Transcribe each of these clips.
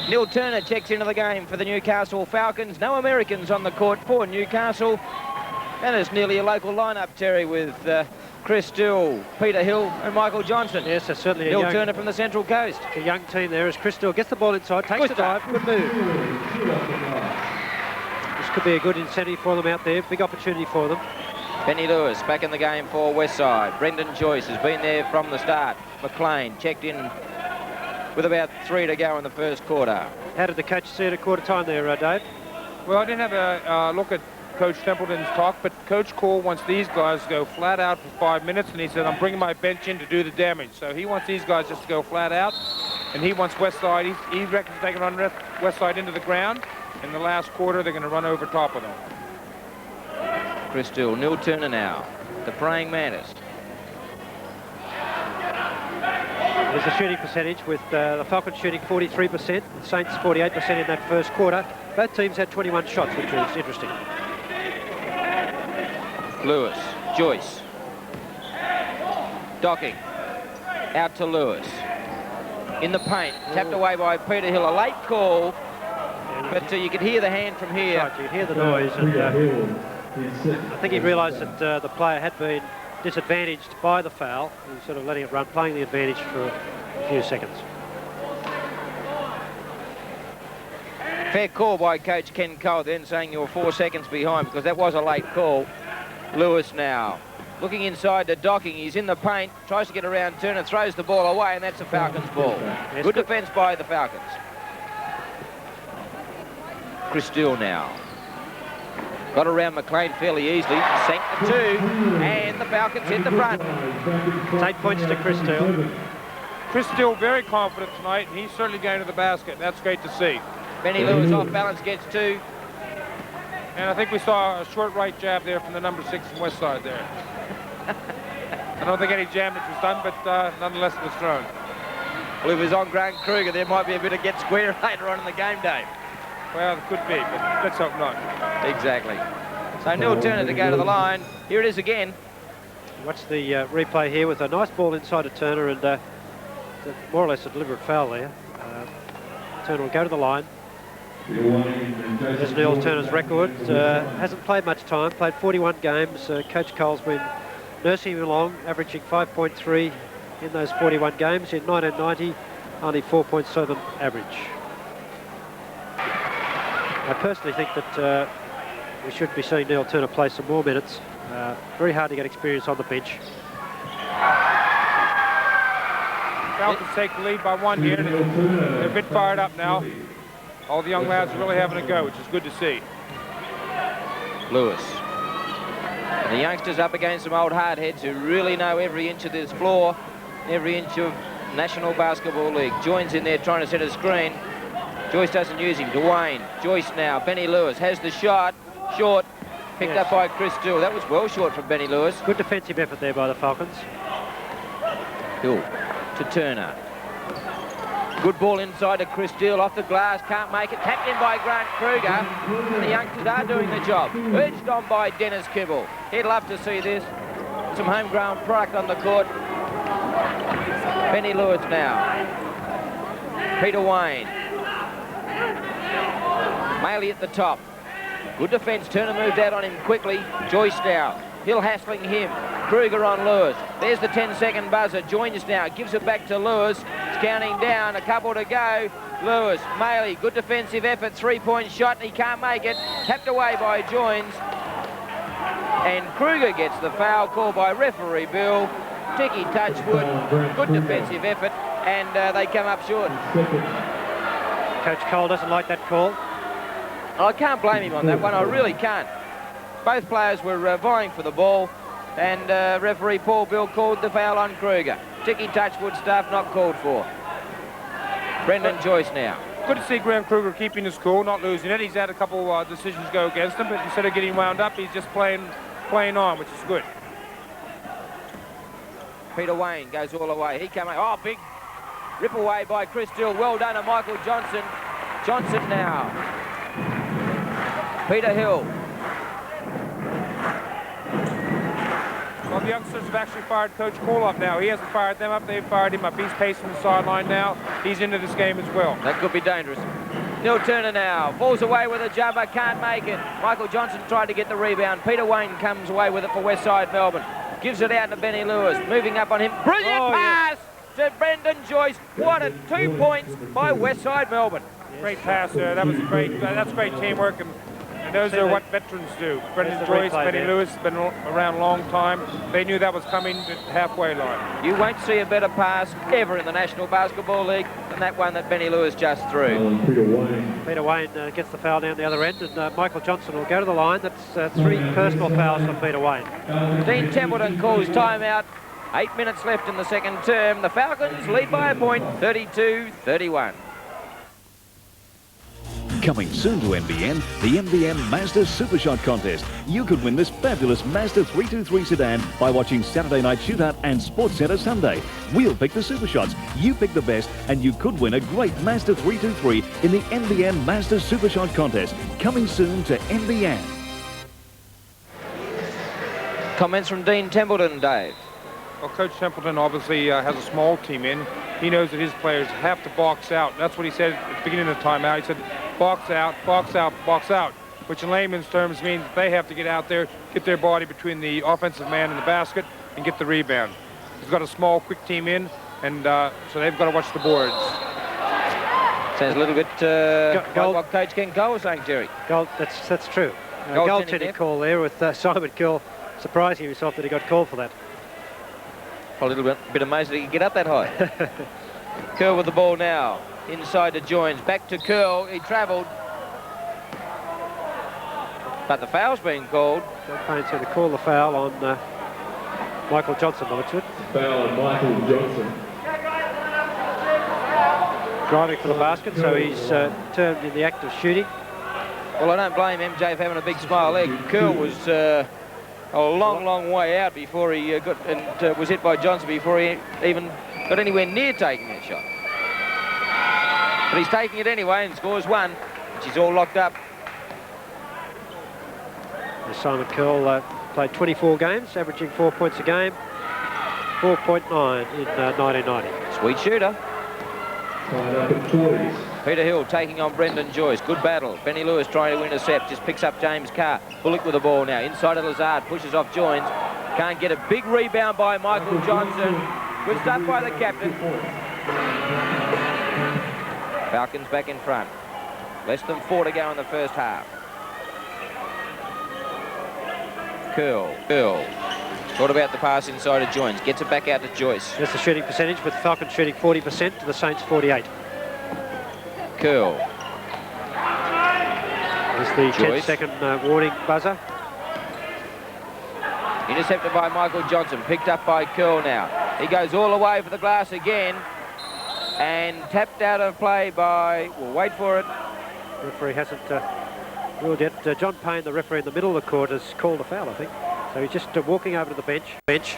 Neil Turner checks into the game for the Newcastle Falcons. No Americans on the court for Newcastle. And it's nearly a local lineup, Terry, with Chris Still, Peter Hill and Michael Johnson. Yes, that's certainly Neil Turner from the Central Coast. A young team there as Chris Still gets the ball inside, takes the dive, good move. This could be a good incentive for them out there, big opportunity for them. Benny Lewis back in the game for Westside. Brendan Joyce has been there from the start. McLean checked in with about 3 to go in the first quarter. How did the coach see it at quarter time there, Dave? Well, I didn't have a look at Coach Templeton's talk, but Coach Cole wants these guys to go flat out for 5 minutes, and he said, I'm bringing my bench in to do the damage. So he wants these guys just to go flat out, and he wants Westside. He reckons they can run Westside into the ground. In the last quarter, they're going to run over top of them. Chris Still, Neil Turner now, the praying mantis. There's the shooting percentage with the Falcons shooting 43%, the Saints 48% in that first quarter. Both teams had 21 shots, which is interesting. Lewis, Joyce. Docking, out to Lewis. In the paint, tapped away by Peter Hill. A late call, but you could hear the hand from here. Right, you hear the noise, and I think he realised that the player had been disadvantaged by the foul. He was sort of letting it run, playing the advantage for a few seconds. Fair call by Coach Ken Cole, then saying you were 4 seconds behind, because that was a late call. Lewis now looking inside to Docking. He's in the paint, tries to get around Turner, throws the ball away, and that's a Falcons ball. Yes, good defence by the Falcons. Chris Still now. Got around McLean fairly easily, sank the 2, and the Falcons hit the front. It's 8 points to Chris Still. Chris Still very confident tonight, and he's certainly going to the basket. That's great to see. Benny Lewis off balance, gets 2. And I think we saw a short right jab there from the number 6 from Westside there. I don't think any damage was done, but nonetheless it was thrown. Well, if it was on Grant Kruger, there might be a bit of get square later on in the game, Dave. Well, it could be, but let's hope not. Exactly. So Neil Turner to go to the line. Here it is again. Watch the replay here with a nice ball inside to Turner, and more or less a deliberate foul there. Turner will go to the line. There's Neil Turner's record. Hasn't played much time, played 41 games. Coach Cole's been nursing him along, averaging 5.3 in those 41 games. In 1990, only 4.7 average. I personally think that we should be seeing Neil Turner play some more minutes. Very hard to get experience on the bench. Falcons take the lead by 1 here. They're a bit fired up now. All the young lads are really having a go, which is good to see. Lewis. And the youngsters up against some old hardheads who really know every inch of this floor, every inch of National Basketball League. Joins in there trying to set a screen. Joyce doesn't use him. Dwayne. Joyce now. Benny Lewis has the shot. Short. Picked up by Chris Still. That was well short from Benny Lewis. Good defensive effort there by the Falcons. Hill to Turner. Good ball inside to Chris Still, off the glass, can't make it. Tapped in by Grant Kruger. And the youngsters are doing the job. Urged on by Dennis Kibble. He'd love to see this. Some homegrown product on the court. Benny Lewis now. Peter Wayne. Maley at the top. Good defence. Turner moved out on him quickly. Joyce now. Hill hassling him. Kruger on Lewis. There's the 10-second buzzer. Joins now. Gives it back to Lewis. It's counting down. A couple to go. Lewis. Maley. Good defensive effort. 3-point shot. And he can't make it. Tapped away by Joins. And Kruger gets the foul called by referee Bill. Ticky Touchwood. Good defensive effort. And they come up short. Coach Cole doesn't like that call. I can't blame him on that one. I really can't. Both players were vying for the ball, and referee Paul Bill called the foul on Kruger. Ticky Touchwood stuff not called for. Brendan Joyce now. Good to see Graham Kruger keeping his cool, not losing it. He's had a couple decisions go against him, but instead of getting wound up, he's just playing on, which is good. Peter Wayne goes all the way. He came out. Oh, big rip away by Chris Still. Well done to Michael Johnson. Johnson now. Peter Hill. Well, the youngsters have actually fired Coach Cole up now. He hasn't fired them up, they've fired him up. He's pacing the sideline now. He's into this game as well. That could be dangerous. Neil Turner now falls away with a jumper, can't make it. Michael Johnson tried to get the rebound. Peter Wayne comes away with it for Westside Melbourne. Gives it out to Benny Lewis, moving up on him. Brilliant pass to Brendan Joyce. What a 2 points by Westside Melbourne. Yes. Great pass there. That was great. That's great teamwork, and those are what veterans do. Brendan Joyce, Benny Lewis, been around a long time. They knew that was coming to the halfway line. You won't see a better pass ever in the National Basketball League than that one that Benny Lewis just threw. Peter Wayne gets the foul down the other end, and Michael Johnson will go to the line. That's 3 personal fouls from Peter Wayne. Dean Templeton calls timeout. 8 minutes left in the second term. The Falcons lead by a point, 32-31. Coming soon to NBN, the NBN Mazda Supershot Contest. You could win this fabulous Mazda 323 sedan by watching Saturday Night Shootout and Sports Centre Sunday. We'll pick the Supershots, you pick the best, and you could win a great Mazda 323 in the NBN Mazda Supershot Contest. Coming soon to NBN. Comments from Dean Templeton, Dave. Well, Coach Templeton obviously has a small team in. He knows that his players have to box out. That's what he said at the beginning of the timeout. He said, box out, box out, box out, which in layman's terms means they have to get out there, get their body between the offensive man and the basket, and get the rebound. He's got a small, quick team in, and so they've got to watch the boards. Sounds a little bit like what Coach Ken Cole was saying, Jerry. That's true. Goaltending call there with Simon Curl surprising himself that he got called for that. A little bit amazed that he could get up that high. Curl with the ball now. Inside to Joins. Back to Curl. He travelled. But the foul's been called. John Payne's going to call the foul on Michael Johnson, by the looks of it. Foul on Michael Johnson. Driving for the basket, so he's turned in the act of shooting. Well, I don't blame MJ for having a big smile there. Curl was a long way out before he got and was hit by Johnson before he even got anywhere near taking that shot. But he's taking it anyway and scores one, which is all locked up. Simon Curl played 24 games, averaging 4 points a game, 4.9 in 1990. Sweet shooter. Peter Hill taking on Brendan Joyce. Good battle. Benny Lewis trying to intercept. Just picks up James Carr. Bullock with the ball now. Inside of Lazard. Pushes off Joins. Can't get a big rebound by Michael Johnson. Good stuff by the captain. Falcons back in front. Less than 4 to go in the first half. Curl. Thought about the pass inside of Joins. Gets it back out to Joyce. That's the shooting percentage, with the Falcons shooting 40% to the Saints 48. Curl. There's the 10-second warning buzzer. Intercepted by Michael Johnson. Picked up by Curl now. He goes all the way for the glass again. And tapped out of play by... We'll wait for it. The referee hasn't ruled yet. John Payne, the referee in the middle of the court, has called a foul, I think. So he's just walking over to the bench.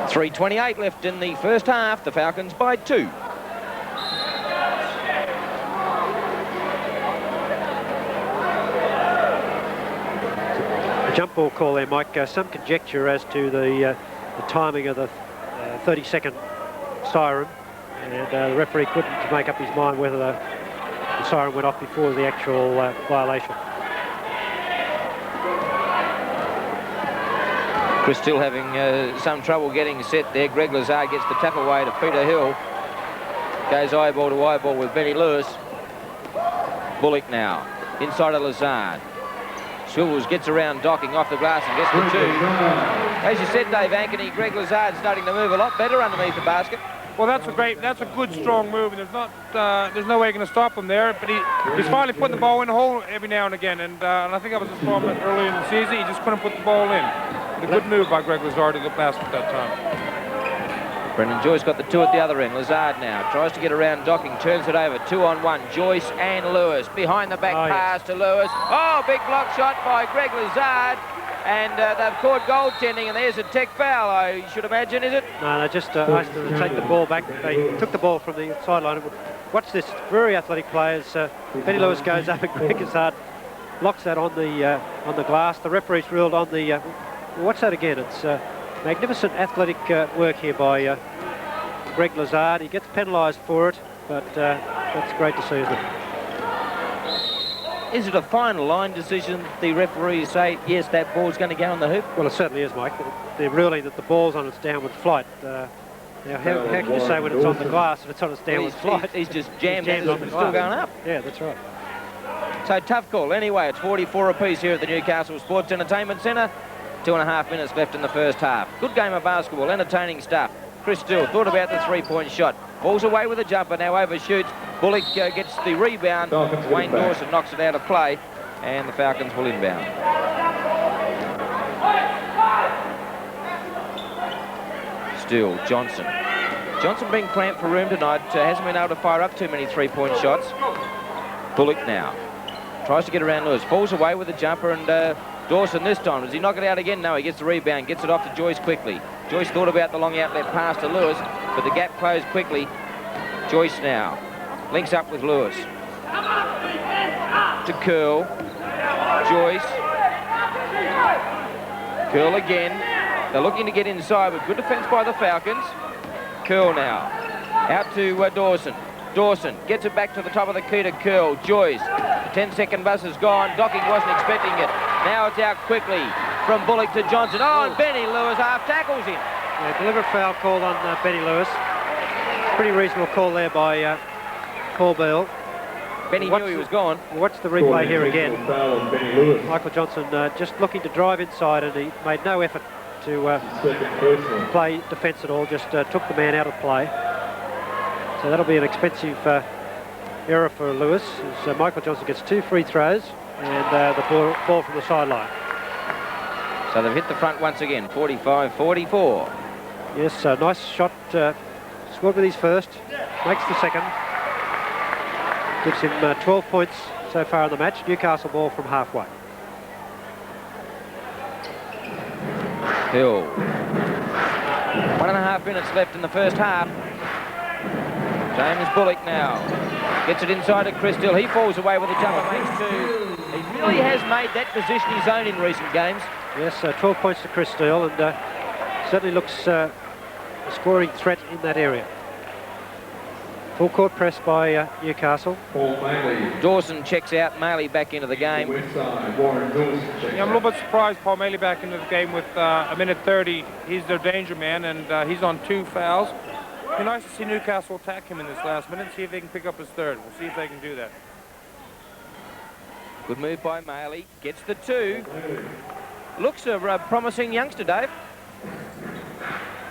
3:28 left in the first half. The Falcons by 2. A jump ball call there, Mike. Some conjecture as to the timing of the 30-second siren, and the referee couldn't make up his mind whether the siren went off before the actual violation. We're still having some trouble getting set there. Greg Lazard gets the tap away to Peter Hill. Goes eyeball to eyeball with Benny Lewis. Bullock now. Inside of Lazard. Swivels gets around Docking off the glass and gets the 2. As you said, Dave Ankeny, Greg Lazard starting to move a lot better underneath the basket. Well, that's a good, strong move, and there's no way you're going to stop him there. But he's finally putting the ball in the hole every now and again, and I think that was his problem early in the season. He just couldn't put the ball in. A good move by Greg Lazard to the basket that time. Brendan Joyce got the 2 at the other end. Lazard now tries to get around Docking, turns it over, 2-on-1. Joyce and Lewis behind the back pass to Lewis. Oh, big block shot by Greg Lazard. And they've caught goaltending, and there's a tech foul, I should imagine, is it? No, they just asked them to take the ball back. They took the ball from the sideline. Watch this, very athletic players. Benny Lewis goes up and Greg Lazard blocks that on the glass. The referee's ruled on the... what's that again? It's magnificent athletic work here by Greg Lazard. He gets penalised for it, but that's great to see, isn't it? Is it a fine line decision? The referees say, yes, that ball's going to go on the hoop? Well, it certainly is, Mike. They're ruling that the ball's on its downward flight. Now, how can you say when it's on the glass and it's on its downward flight? He's just jammed it and it's still going up. Yeah, that's right. So tough call. Anyway, it's 44 apiece here at the Newcastle Sports Entertainment Centre. 2.5 minutes left in the first half. Good game of basketball, entertaining stuff. Chris Still thought about the three-point shot. Falls away with a jumper, now overshoots. Bullock gets the rebound. Wayne Dawson knocks it out of play, and the Falcons will inbound. Still, Johnson. Johnson being cramped for room tonight. Hasn't been able to fire up too many three-point shots. Bullock now. Tries to get around Lewis. Falls away with a jumper, and Dawson this time. Does he knock it out again? No, he gets the rebound. Gets it off to Joyce quickly. Joyce thought about the long outlet pass to Lewis, but the gap closed quickly. Joyce now. Links up with Lewis. To Curl. Joyce. Curl again. They're looking to get inside, but good defence by the Falcons. Curl now. Out to Dawson. Dawson gets it back to the top of the key to Curl. Joyce. The 10-second buzzer's gone. Docking wasn't expecting it. Now it's out quickly from Bullock to Johnson. Oh, and Benny Lewis half tackles him. Yeah, deliberate foul called on Benny Lewis. Pretty reasonable call there by Paul Beale. Benny knew he was gone. Watch the replay here again. Michael Johnson just looking to drive inside, and he made no effort to play defence at all, just took the man out of play. So that'll be an expensive error for Lewis, as Michael Johnson gets 2 free throws and the ball from the sideline. So they've hit the front once again, 45-44. Yes, nice shot, scored with his first, makes the second. Gives him 12 points so far in the match. Newcastle ball from halfway. Hill. 1.5 minutes left in the first half. James Bullock now gets it inside to Chris Hill. He falls away with a jumper, makes 2. He really has made that position his own in recent games. Yes, 12 points to Chris Steele, and certainly looks a scoring threat in that area. Full court press by Newcastle. Dawson checks out, Maley back into the game. Yeah, I'm a little bit surprised Paul Maley back into the game with a minute 30. He's their danger man, and he's on 2 fouls. It'd be nice to see Newcastle attack him in this last minute, see if they can pick up his third. We'll see if they can do that. Good move by Maley, gets the 2. Looks a promising youngster, Dave.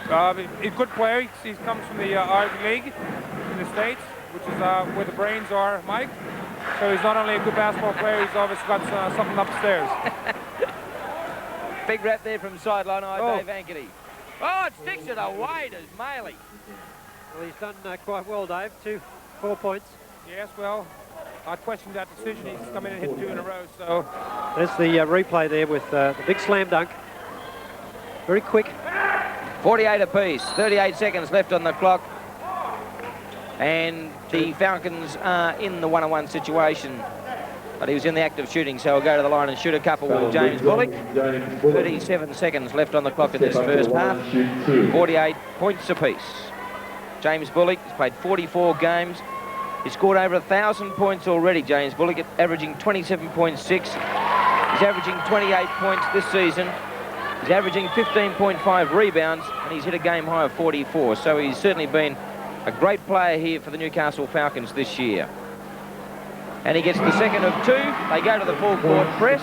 A good player. He comes from the Ivy League in the States, which is where the brains are, Mike. So he's not only a good basketball player, he's obviously got something upstairs. Big rap there from sideline eye, Dave Ankeny. Oh, it sticks it away to Maley. Well, he's done quite well, Dave. 4 points. Yes, well, I questioned that decision. He's come in and hit 2 in a row, so... There's the replay there with the big slam dunk. Very quick. 48 apiece, 38 seconds left on the clock. And the Falcons are in the 1-on-1 situation. But he was in the act of shooting, so he'll go to the line and shoot a couple with James Bullock. 37 seconds left on the clock in this first half. 48 points apiece. James Bullock has played 44 games. He's scored over 1,000 points already, James Bullock, averaging 27.6. He's averaging 28 points this season. He's averaging 15.5 rebounds, and he's hit a game high of 44. So he's certainly been a great player here for the Newcastle Falcons this year. And he gets the second of 2. They go to the full court press.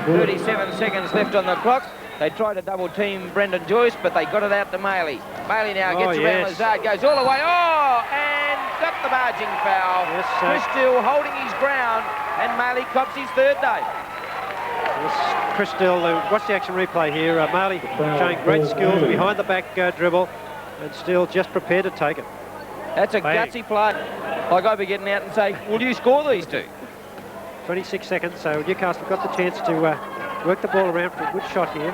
37 seconds left on the clock. They tried to double team Brendan Joyce, but they got it out to Maley. Maley now gets around Lazard, goes all the way. Oh, and got the margin foul. Yes, Chris Still holding his ground, and Maley cops his third, Dave. Yes, Chris Still, watch the action replay here. Maley showing great skills behind the back dribble, and Still just prepared to take it. That's a gutsy play. Like I'd be getting out and say, will you score these 2? 26 seconds, so Newcastle got the chance to work the ball around for a good shot here.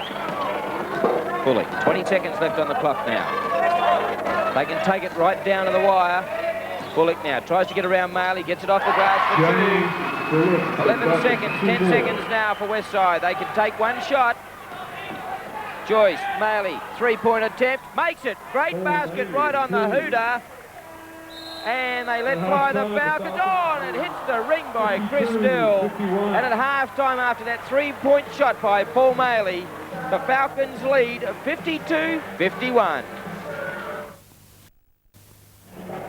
Fully. 20 seconds left on the clock now. They can take it right down to the wire. Bullock now tries to get around Maley, gets it off the glass for 2. 11 seconds, 10 seconds now for Westside. They can take one shot. Joyce, Maley, three-point attempt, makes it. Great basket right on the hooter. And they let fly the Falcons on. It hits the ring by Chris Still. And at half-time after that three-point shot by Paul Maley, the Falcons lead 52-51.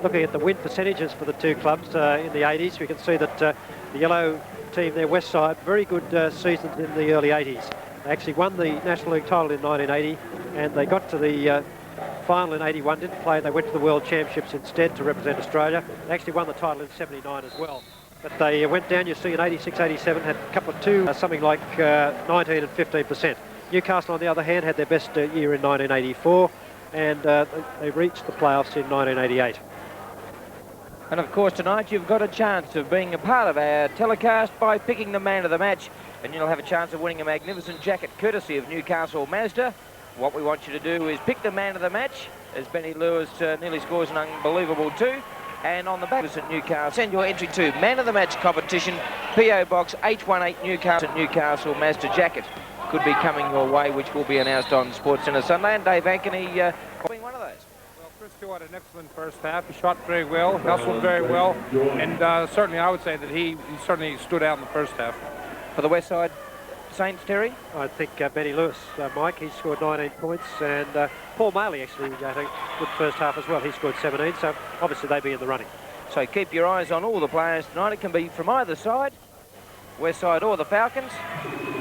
Looking at the win percentages for the two clubs in the 80s, we can see that the yellow team there, Westside, very good seasons in the early 80s. They actually won the National League title in 1980, and they got to the final in 81, didn't play. They went to the World Championships instead to represent Australia. They actually won the title in 79 as well. But they went down, you see, in 86, 87, had a couple of two, something like 19 and 15%. Newcastle, on the other hand, had their best year in 1984, and they reached the playoffs in 1988. And of course tonight you've got a chance of being a part of our telecast by picking the man of the match, and you'll have a chance of winning a magnificent jacket courtesy of Newcastle Mazda. What we want you to do is pick the man of the match, as Benny Lewis nearly scores an unbelievable 2. And on the back of Newcastle, send your entry to Man of the Match competition, PO Box 818 Newcastle Mazda jacket could be coming your way, which will be announced on Sports Centre Sunday. And Dave Ankeny being one of those. Well, Chris Stewart had an excellent first half. He shot very well, hustled very well, and certainly I would say that he certainly stood out in the first half. For the Westside Saints, Terry? I think Benny Lewis, Mike, he scored 19 points, and Paul Maley actually had a good first half as well. He scored 17, so obviously they'd be in the running. So keep your eyes on all the players tonight. It can be from either side, Westside or the Falcons.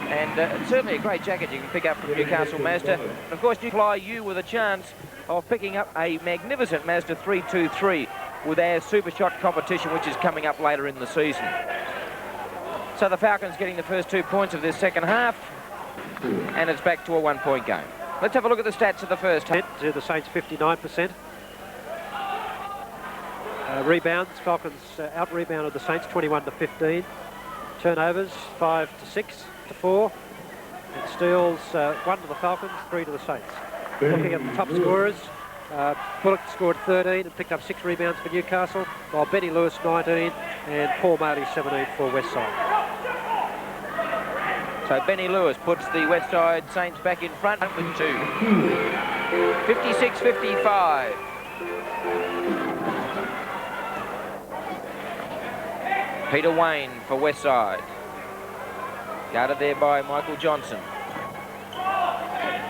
And it's certainly a great jacket you can pick up from Newcastle Mazda. And of course, you fly you with a chance of picking up a magnificent Mazda 323 with our Super Shot competition, which is coming up later in the season. So the Falcons getting the first 2 points of this second half, and it's back to a one-point game. Let's have a look at the stats of the first half. To the Saints 59%. Rebounds, Falcons out-rebounded the Saints 21-15. Turnovers 5-6 to 4. And steals 1 to the Falcons, 3 to the Saints. Looking at the top scorers, Bullock scored 13 and picked up 6 rebounds for Newcastle, while Benny Lewis 19 and Paul Maley 17 for Westside. So Benny Lewis puts the Westside Saints back in front with 2. 56-55. Peter Wayne for Westside. Guarded there by Michael Johnson.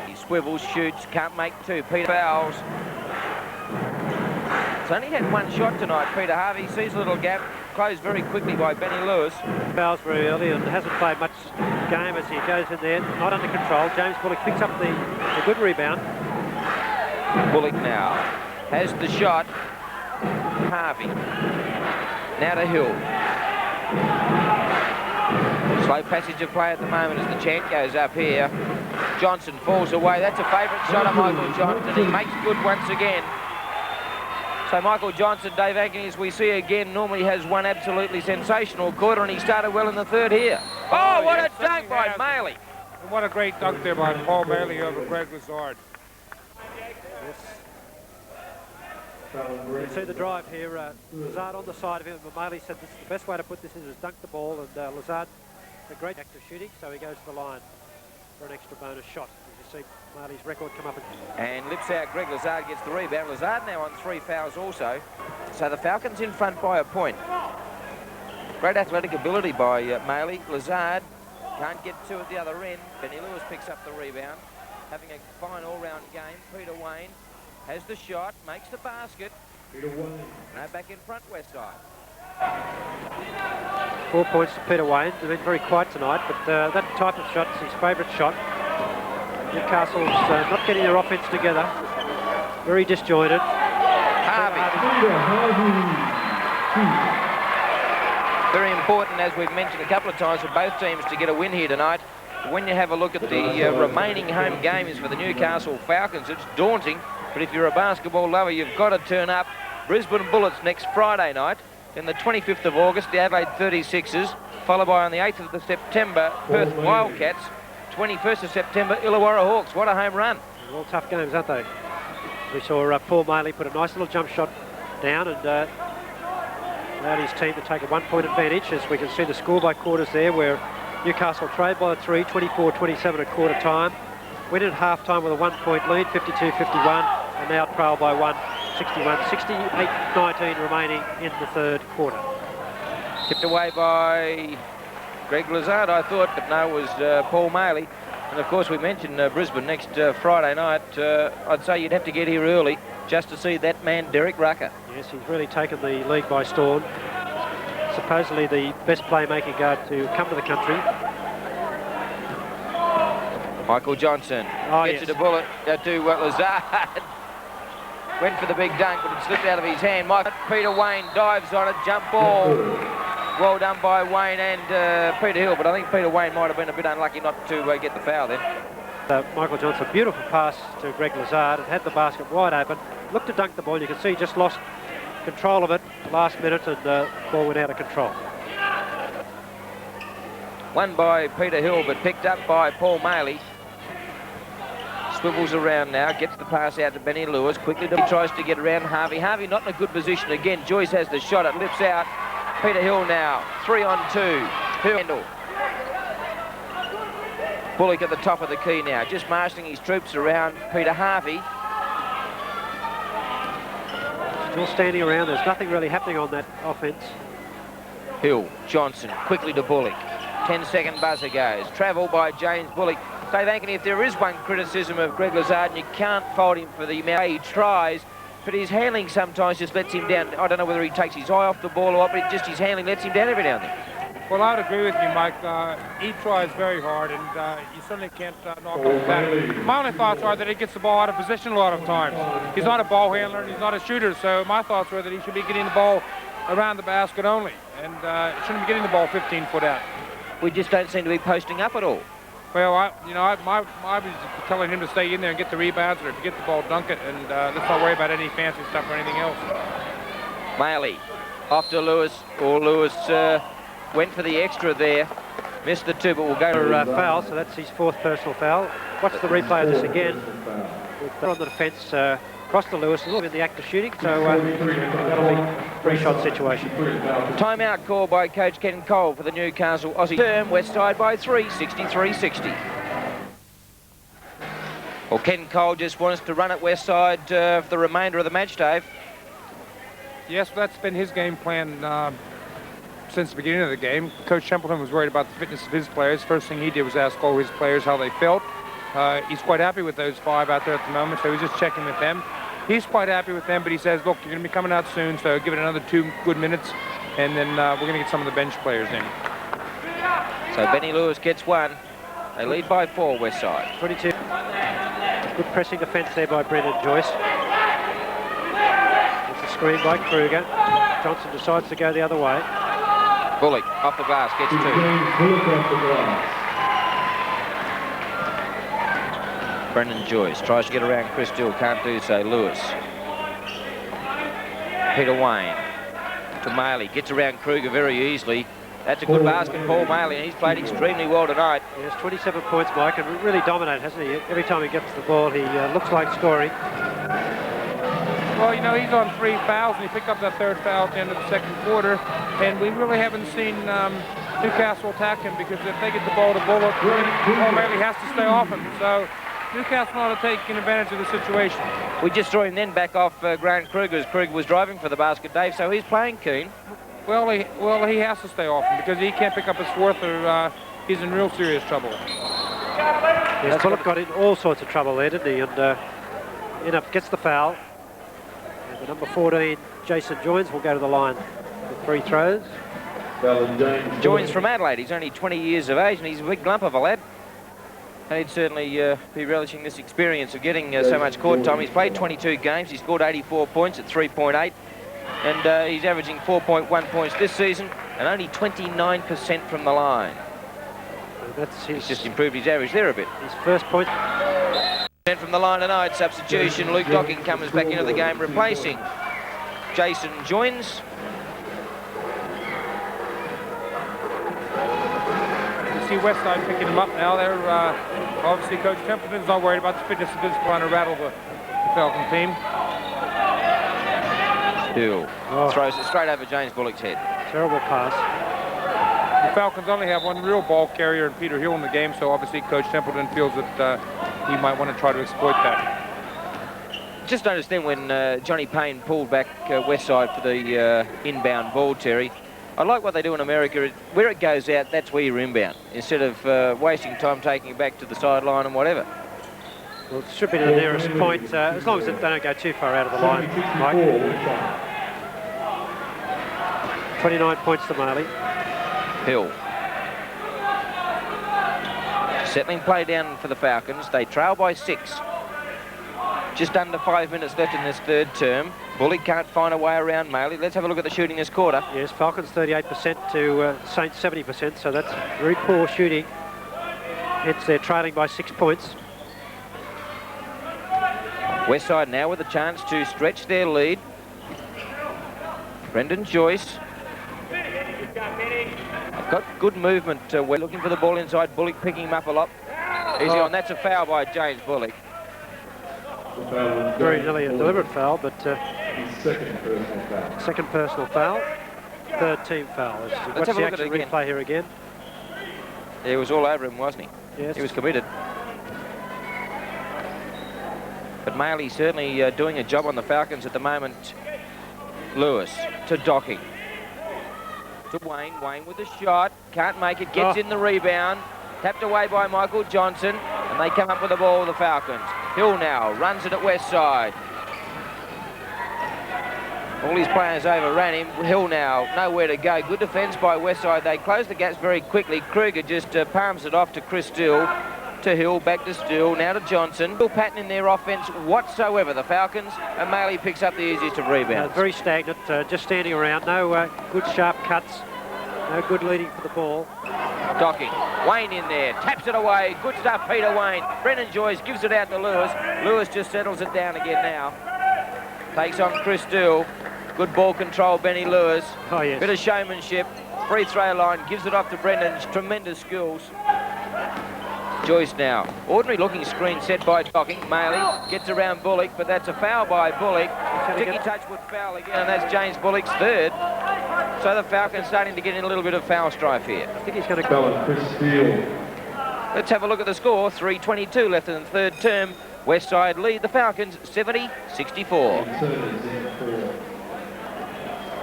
He swivels, shoots, can't make 2. Peter fouls. He's only had 1 shot tonight, Peter Harvey. Sees a little gap, closed very quickly by Benny Lewis. Fouls very early and hasn't played much game as he goes in there, not under control. James Bullock picks up the good rebound. Bullock now has the shot. Harvey. Now to Hill. Slow passage of play at the moment as the chant goes up here. Johnson falls away. That's a favourite shot of Michael Johnson. He makes good once again. So Michael Johnson, Dave Ankeny, as we see again, normally has one absolutely sensational quarter, and he started well in the third here. Oh, what a dunk by Maley. And what a great dunk there by Paul Maley over Greg Lazard. You see the drive here, Lazard on the side of him, and Maley said this is the best way to put this in is dunk the ball, and Lazard, a great act of shooting, so he goes to the line for an extra bonus shot. As you see Maley's record come up and lips out. Greg Lazard gets the rebound. Lazard now on 3 fouls also. So the Falcons in front by a point. Great athletic ability by Maley. Lazard can't get 2 at the other end. Benny Lewis picks up the rebound. Having a fine all-round game. Peter Wayne has the shot, makes the basket. Now back in front, Westside. 4 points to Peter Wayne. They've been very quiet tonight, but that type of shot is his favourite shot. Newcastle's not getting their offence together. Very disjointed. Harvey. Very important, as we've mentioned a couple of times, for both teams to get a win here tonight. When you have a look at the remaining home games for the Newcastle Falcons, it's daunting. But if you're a basketball lover, you've got to turn up. Brisbane Bullets next Friday night. Then the 25th of August, the Adelaide 36ers, followed by on the 8th of September, Perth Wildcats. 21st of September, Illawarra Hawks. What a home run. All tough games, aren't they? We saw Paul Maley put a nice little jump shot down, and allowed his team to take a 1-point advantage, as we can see the score by quarters there, where Newcastle trailed by 3, 24-27 at quarter time. Went at half-time with a 1-point lead, 52-51, and now trail by 1, 61-68-19 remaining in the third quarter. Tipped away by Greg Lazard, I thought, but no, it was Paul Maley. And of course, we mentioned Brisbane next Friday night. I'd say you'd have to get here early just to see that man, Derek Rucker. Yes, he's really taken the league by storm. Supposedly the best playmaking guard to come to the country. Michael Johnson gets it a bullet to Lazard. Went for the big dunk, but it slipped out of his hand. Peter Wayne dives on it, jump ball. Well done by Wayne and Peter Hill, but I think Peter Wayne might have been a bit unlucky not to get the foul then. Michael Johnson, beautiful pass to Greg Lazard. It had the basket wide open. Looked to dunk the ball. You can see he just lost control of it the last minute, and the ball went out of control. Won by Peter Hill, but picked up by Paul Maley. Swivels around now, gets the pass out to Benny Lewis. Quickly he tries to get around Harvey. Harvey not in a good position again. Joyce has the shot. It lifts out. Peter Hill now, 3-on-2. Hill. Bullock at the top of the key now, just marshalling his troops around Peter Harvey. Still standing around, there's nothing really happening on that offence. Hill, Johnson, quickly to Bullock. 10-second buzzer goes. Travel by James Bullock. Dave Anthony, if there is one criticism of Greg Lazard, and you can't fault him for the amount he tries, but his handling sometimes just lets him down. I don't know whether he takes his eye off the ball or what, but just his handling lets him down every now and then. Well, I would agree with you, Mike. He tries very hard, and you certainly can't knock him down. My only thoughts are that he gets the ball out of position a lot of times. He's not a ball handler, and he's not a shooter, so my thoughts were that he should be getting the ball around the basket only, and shouldn't be getting the ball 15 foot out. We just don't seem to be posting up at all. Well, I was telling him to stay in there and get the rebounds, or if you get the ball, dunk it, and let's not worry about any fancy stuff or anything else. Maley off to Lewis, or Lewis went for the extra there. Missed the two, but we'll go for foul, so that's his fourth personal foul. Watch the replay of this again. With on the defence, across to Lewis, a little bit in the act of shooting, so that'll be a three-shot situation. Timeout call by Coach Ken Cole for the Newcastle Aussie term. Westside by 3, 63-60. Well, Ken Cole just wants to run at Westside for the remainder of the match, Dave. Yes, that's been his game plan since the beginning of the game. Coach Templeton was worried about the fitness of his players. First thing he did was ask all his players how they felt. He's quite happy with those 5 out there at the moment, so he's just checking with them. He's quite happy with them, but he says, look, you're going to be coming out soon, so give it another 2 good minutes, and then we're going to get some of the bench players in. So Benny Lewis gets 1. They lead by 4, Westside. 22. Good pressing defence there by Brendan Joyce. It's a screen by Kruger. Johnson decides to go the other way. Bullock off the glass, gets 2. Bullock off the glass. Brendan Joyce tries to get around Chris Dill, can't do so. Lewis. Peter Wayne to Maley, gets around Kruger very easily. That's a good basket, Paul Maley, and he's played extremely well tonight. He has 27 points, Mike, and really dominated, hasn't he? Every time he gets the ball, he looks like scoring. Well, you know, he's on 3 fouls, and he picked up that 3rd foul at the end of the 2nd quarter, and we really haven't seen Newcastle attack him, because if they get the ball to Bullock, Paul Maley has to stay off him. So Newcastle ought to take advantage of the situation. We just saw him then back off Grant Kruger as Kruger was driving for the basket, Dave, so he's playing keen. Well, he has to stay off him, because he can't pick up his 4th, or he's in real serious trouble. Yes, Bullock got in all sorts of trouble there, didn't he? And gets the foul. And the number 14, Jason Joins, will go to the line with 3 throws. Joins from Adelaide. He's only 20 years of age, and he's a big lump of a lad. And he'd certainly be relishing this experience of getting so much court time. He's played 22 games. He scored 84 points at 3.8. And he's averaging 4.1 points this season and only 29% from the line. He's just improved his average there a bit. His first point. From the line tonight, substitution. Luke Docking comes back into the game, replacing Jason Joins. You see Westside picking him up now. They're obviously Coach Templeton's not worried about the fitness of his trying to rattle the Falcon team. Hill throws it straight over James Bullock's head. Terrible pass. The Falcons only have one real ball carrier in Peter Hill in the game, so obviously Coach Templeton feels that he might want to try to exploit that. Just noticed then when Johnny Payne pulled back Westside for the inbound ball, Terry. I like what they do in America. Where it goes out, that's where you're inbound, instead of wasting time taking it back to the sideline and whatever. Well, it should be to the nearest point, as long as they don't go too far out of the line, Mike. 29 points to Marley. Hill. Settling play down for the Falcons. They trail by 6. Just under 5 minutes left in this third term. Bullock can't find a way around Maley. Let's have a look at the shooting this quarter. Yes, Falcons 38% to Saints 70%, so that's very poor shooting. Hence they're trailing by 6 points. Westside now with a chance to stretch their lead. Brendan Joyce. They've got good movement. We're looking for the ball inside. Bullock picking him up a lot. Easy on. That's a foul by James Bullock. Very nearly a deliberate foul, but second personal foul. Third team foul. What's the action replay here again? He was all over him, wasn't he? Yes. He was committed. But Maley certainly doing a job on the Falcons at the moment. Lewis to Docking. To Wayne. Wayne with the shot. Can't make it. Gets in the rebound. Tapped away by Michael Johnson. And they come up with the ball, the Falcons. Hill now runs it at Westside. All his players overran him. Hill now nowhere to go. Good defence by Westside. They close the gaps very quickly. Kruger just palms it off to Chris Still. To Hill, back to Still, now to Johnson. No pattern in their offence whatsoever, the Falcons, and Maley picks up the easiest of rebounds. Very stagnant, just standing around. No good sharp cuts. No good leading for the ball. Docking. Wayne in there. Taps it away. Good stuff, Peter Wayne. Brendan Joyce gives it out to Lewis. Lewis just settles it down again now. Takes on Chris Still. Good ball control, Benny Lewis. Oh, yes. Bit of showmanship. Free throw line. Gives it off to Brendan. Tremendous skills. Joyce now. Ordinary looking screen set by Docking. Maley gets around Bullock, but that's a foul by Bullock. Ticky Touchwood foul again, and that's James Bullock's third. So the Falcons starting to get in a little bit of foul strife here. I think he's going to go. Let's have a look at the score. 3:22 left in the third term. Westside lead the Falcons 70-64.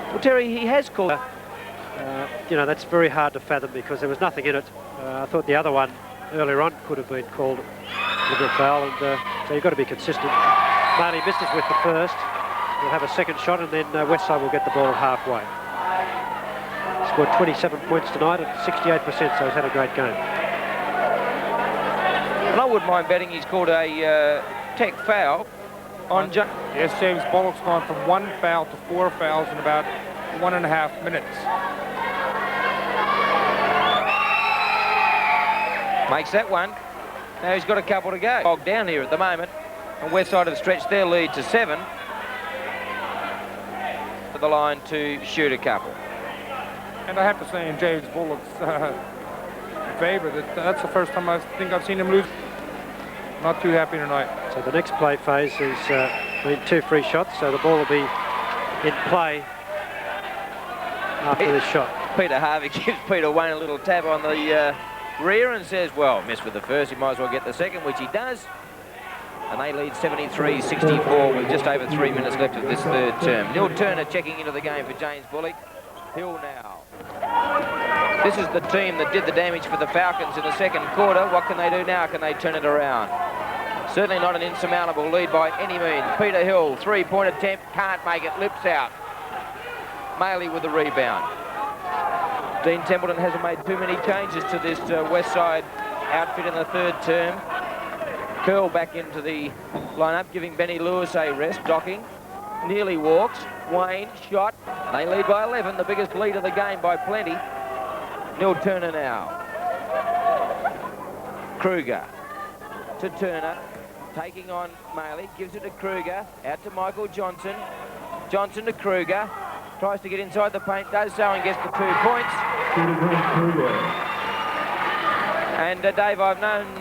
Well, Terry, he has called... you know, that's very hard to fathom because there was nothing in it. I thought the other one earlier on could have been called a little foul, and so you've got to be consistent. Marley misses with the first. We'll have a second shot, and then Westside will get the ball halfway. Scored 27 points tonight at 68%, so he's had a great game. And I wouldn't mind betting he's called a tech foul on... Yes, James Bullock's gone from 1 foul to 4 fouls in about 1.5 minutes. Makes that one. Now he's got a couple to go. Bogged down here at the moment. And Westside have stretched their lead to 7. To the line to shoot a couple. And I have to say in James Bullock's favor that that's the first time I think I've seen him lose. Not too happy tonight. So the next play phase is been 2 free shots, so the ball will be in play after this shot. Peter Harvey gives Peter Wayne a little tap on the rear and says, well, missed with the first, he might as well get the second, which he does. And they lead 73-64 with just over 3 minutes left of this third term. Neil Turner checking into the game for James Bullock. Hill now. This is the team that did the damage for the Falcons in the second quarter. What can they do now? Can they turn it around? Certainly not an insurmountable lead by any means. Peter Hill, 3-point attempt, can't make it, lips out. Maley with the rebound. Dean Templeton hasn't made too many changes to this Westside outfit in the third term. Curl back into the lineup, giving Benny Lewis a rest. Docking nearly walks. Wayne shot. They lead by 11, the biggest lead of the game by plenty. Neil Turner now. Kruger to Turner, taking on Maley, gives it to Kruger, out to Michael Johnson. Johnson to Kruger, tries to get inside the paint, does so and gets the 2 points. And Dave, I've known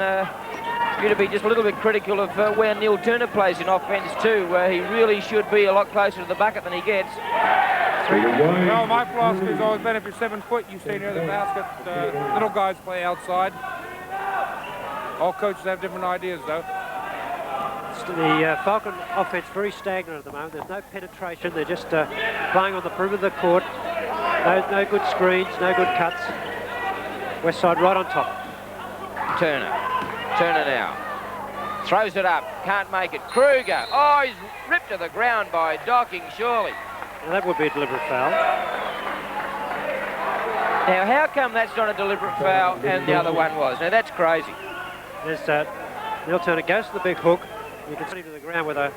you to be just a little bit critical of where Neil Turner plays in offence too, where he really should be a lot closer to the bucket than he gets. No, my philosophy has always been if you're 7 foot, you stay near the basket. Little guys play outside. All coaches have different ideas, though. The Falcon offence very stagnant at the moment. There's no penetration. They're just playing on the perimeter of the court. No good screens, no good cuts. Westside right on top. Turner now. Throws it up. Can't make it. Kruger. Oh, he's ripped to the ground by Docking, surely. Now that would be a deliberate foul. Now, how come that's not a deliberate foul and the other one was? Now, that's crazy. There's Neil Turner goes to the big hook. You can see him to the ground with a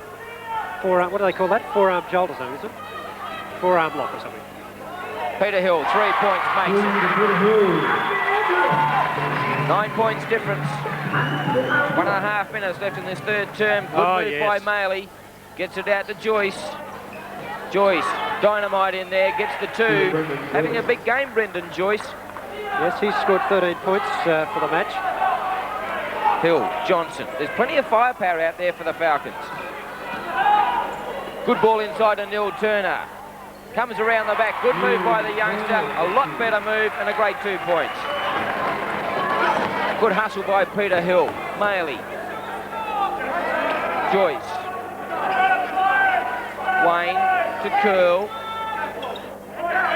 forearm, what do they call that? Forearm jolt or something, is it? Forearm lock or something. Peter Hill, 3 points, makes it. 9 points difference. 1.5 minutes left in this third term. Good move by Maley. Gets it out to Joyce. Joyce, dynamite in there, gets the 2. Having a big game, Brendan Joyce. Yes, he's scored 13 points for the match. Hill, Johnson. There's plenty of firepower out there for the Falcons. Good ball inside to Neil Turner. Comes around the back. Good move by the youngster. A lot better move and a great 2 points. Good hustle by Peter Hill. Maley. Joyce. Wayne to Curl.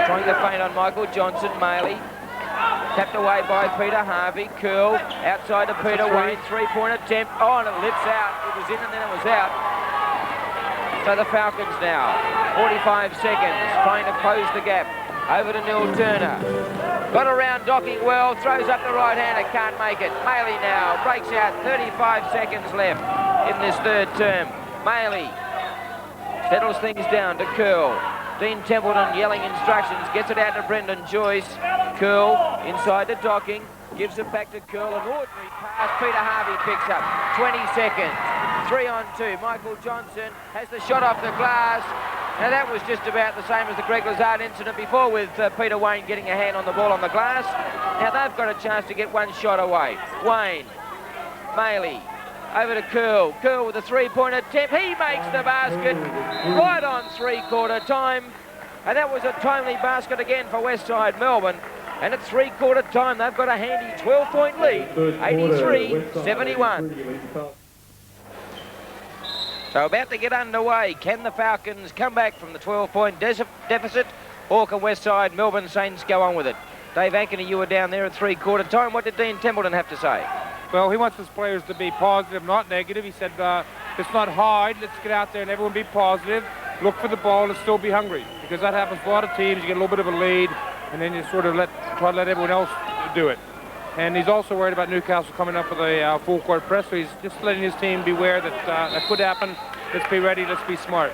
Trying to feint on Michael Johnson. Maley. Tapped away by Peter Harvey. Curl outside to Peter Wayne. 3-point attempt. Oh, and it lifts out. It was in and then it was out. So the Falcons now. 45 seconds. Trying to close the gap. Over to Neil Turner. Got around Docking well. Throws up the right hander. Can't make it. Maley now. Breaks out. 35 seconds left in this third term. Maley settles things down to Curl. Dean Templeton yelling instructions. Gets it out to Brendan Joyce. Curl inside to Docking. Gives it back to Curl. An ordinary pass. Peter Harvey picks up. 20 seconds. 3 on 2. Michael Johnson has the shot off the glass. Now that was just about the same as the Greg Lazard incident before with Peter Wayne getting a hand on the ball on the glass. Now they've got a chance to get one shot away. Wayne. Maley. Over to Curl. Curl with a 3-point attempt. He makes the basket right on 3-quarter time. And that was a timely basket again for Westside Melbourne. And at 3-quarter time, they've got a handy 12-point lead, 83-71. So about to get underway. Can the Falcons come back from the 12-point deficit, or can Westside Melbourne Saints go on with it? Dave Ankeny, you were down there at 3-quarter time. What did Dean Templeton have to say? Well, he wants his players to be positive, not negative. He said, let's not hide. Let's get out there and everyone be positive. Look for the ball and still be hungry. Because that happens to a lot of teams. You get a little bit of a lead, and then you sort of try to let everyone else do it. And he's also worried about Newcastle coming up with a full-court press, so he's just letting his team beware that that could happen. Let's be ready. Let's be smart.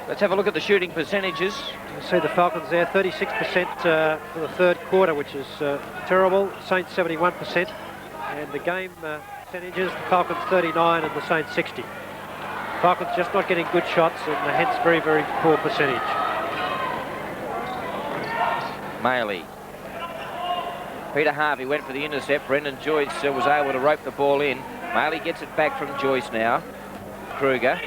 Let's have a look at the shooting percentages. You see the Falcons there, 36% for the third quarter, which is terrible. Saints 71%. And the game percentages, the Falcons 39 and the Saints 60. Falcons just not getting good shots and hence very, very poor percentage. Maley. Peter Harvey went for the intercept. Brendan Joyce was able to rope the ball in. Maley gets it back from Joyce now. Kruger.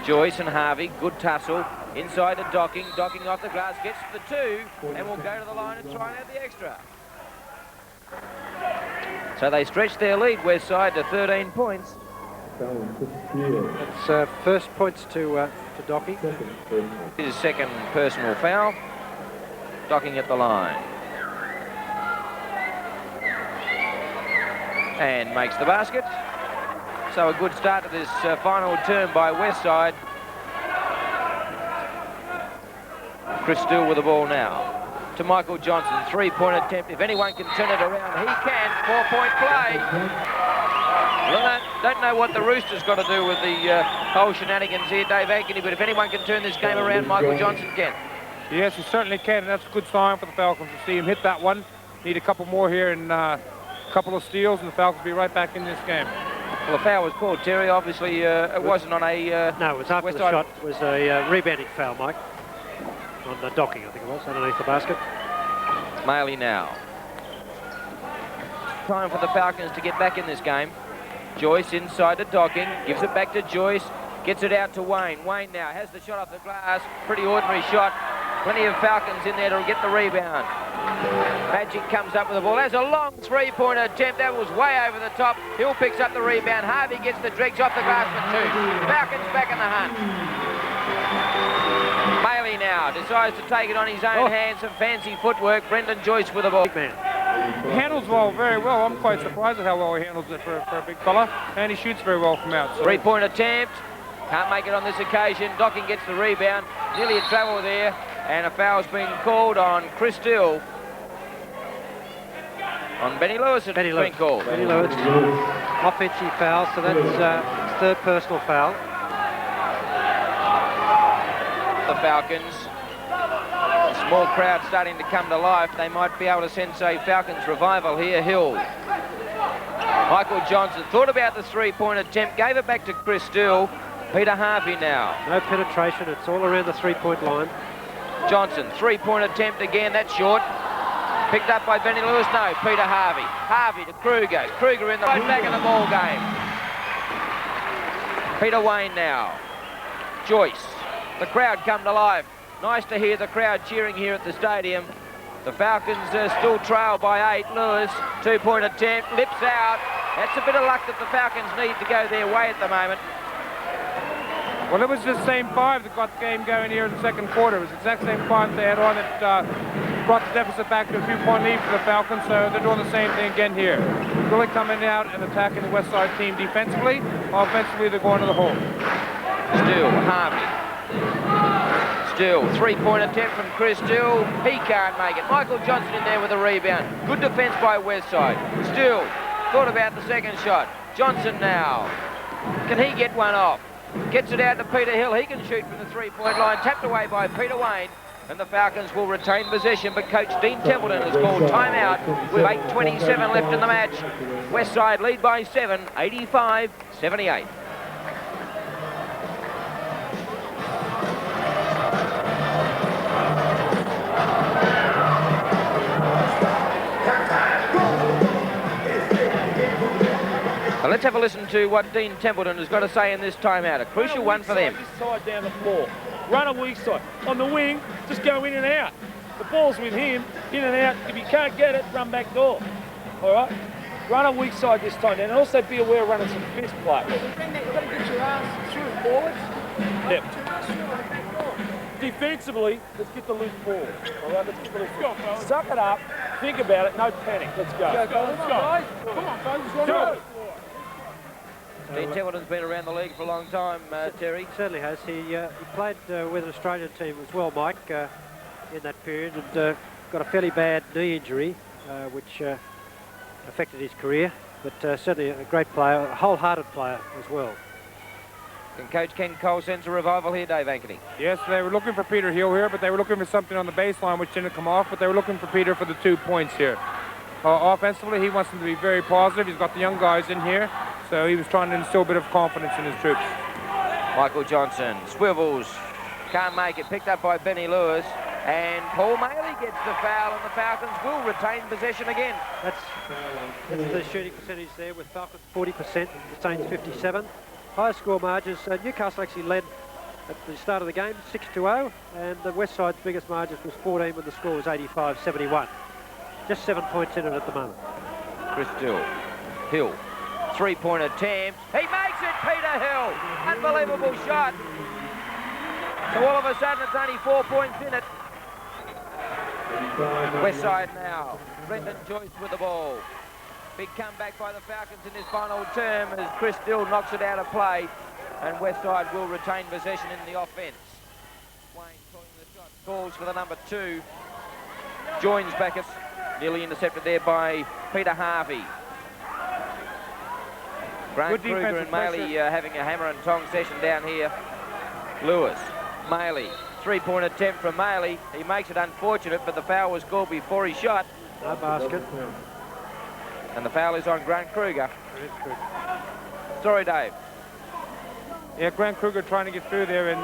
Joyce and Harvey, good tussle. Inside to Docking. Docking off the glass, gets the 2, and will go to the line and try and have the extra. So they stretch their lead, Westside, to 13 points. It's first points to Docking. His second personal foul. Docking at the line. And makes the basket. So a good start to this final term by Westside. Chris Steele with the ball now. To Michael Johnson, 3-point attempt. If anyone can turn it around, he can. 4-point play. Well, don't know what the Roosters got to do with the whole shenanigans here, Dave Ankeny, but if anyone can turn this game around, Michael Johnson can. Yes, he certainly can, and that's a good sign for the Falcons to see him hit that one. Need a couple more here and a couple of steals, and the Falcons will be right back in this game. Well, the foul was called, Terry. Obviously, it wasn't on a... no, it was after the shot. It was a rebounding foul, Mike. On the Docking, I think it was, underneath the basket. Maley now. time for the Falcons to get back in this game. Joyce inside to Docking, gives it back to Joyce, gets it out to Wayne. Wayne now has the shot off the glass, pretty ordinary shot. Plenty of Falcons in there to get the rebound. Magic comes up with the ball. There's a long three-pointer attempt. That was way over the top. Hill picks up the rebound. Harvey gets the dregs off the glass for two. Falcons back in the hunt. Bailey now decides to take it on his own hands. Some fancy footwork. Brendan Joyce with the ball. He handles well, very well. I'm quite surprised at how well he handles it for a big fella. And he shoots very well from outside. Three-point attempt. Can't make it on this occasion. Docking gets the rebound. Nearly a travel there. And a foul's being called on Chris Dill. On Benny Lewis, it's been called. Benny Lewis, offensive foul, so that's third personal foul. The Falcons, a small crowd starting to come to life. They might be able to sense a Falcons revival here. Hill. Michael Johnson thought about the three-point attempt, gave it back to Chris Dill. Peter Harvey now. No penetration, it's all around the three-point line. Johnson, three-point attempt again, that's short. Picked up by Benny Lewis, no, Peter Harvey. Harvey to Kruger. Kruger in the right back of the ball game. Peter Wayne now. Joyce. The crowd come to life. Nice to hear the crowd cheering here at the stadium. The Falcons still trail by 8. Lewis, two-point attempt, lips out. That's a bit of luck that the Falcons need to go their way at the moment. Well, it was the same five that got the game going here in the second quarter. It was the exact same five they had on that brought the deficit back to a two-point lead for the Falcons, so they're doing the same thing again here. Really coming out and attacking the Westside team defensively. Offensively, they're going to the hole. Still, Harvey. Still, three-point attempt from Chris Still. He can't make it. Michael Johnson in there with a rebound. Good defence by Westside. Still, thought about the second shot. Johnson now. Can he get one off? Gets it out to Peter Hill. He can shoot from the three-point line. Tapped away by Peter Wayne. And the Falcons will retain possession, but coach Dean Templeton has called timeout with 8:27 left in the match. Westside lead by 7, 85-78. Now let's have a listen to what Dean Templeton has got to say in this timeout. A crucial one for them. This side down the floor. Run a weak side. On the wing, just go in and out. The ball's with him, in and out. If you can't get it, run back door. All right? Run a weak side this time. And also be aware of running some fist play. You've got to get your ass through forwards. Yep. Defensively, let's get the loose forward. All right, let's get the loose forward. Suck it up. Think about it. No panic. Let's go. Let's go. Come on, folks. Let's go. Dean Templeton's been around the league for a long time, Terry. He certainly has. He played with an Australian team as well, Mike, in that period, and got a fairly bad knee injury, which affected his career, but certainly a great player, a wholehearted player as well. Can Coach Ken Cole sense a revival here, Dave Ankeny? Yes, they were looking for Peter Hill here, but they were looking for something on the baseline which didn't come off, but they were looking for Peter for the 2 points here. Offensively, he wants them to be very positive. He's got the young guys in here, so he was trying to instill a bit of confidence in his troops. Michael Johnson swivels, can't make it, picked up by Benny Lewis, and Paul Maley gets the foul, and the Falcons will retain possession again. That's the shooting percentage there with Falcons 40%, the Saints 57. High score margins. Newcastle actually led at the start of the game 6-0, and the Westside's biggest margins was 14 when the score was 85-71. Just 7 points in it at the moment. Chris Hill, three-point attempt. He makes it, Peter Hill. Unbelievable shot. So all of a sudden it's only 4 points in it. Westside now. Brendan Joyce with the ball. Big comeback by the Falcons in this final term as Chris Dill knocks it out of play, and Westside will retain possession in the offence. Wayne calling the shot. Calls for the number 2. Joins back at nearly intercepted there by Peter Harvey. Grant Kruger and Maley having a hammer and tong session down here. Lewis, Maley, three-point attempt from Maley. He makes it unfortunate, but the foul was called before he shot. No basket. And the foul is on Grant Kruger. Sorry, Dave. Yeah, Grant Kruger trying to get through there, and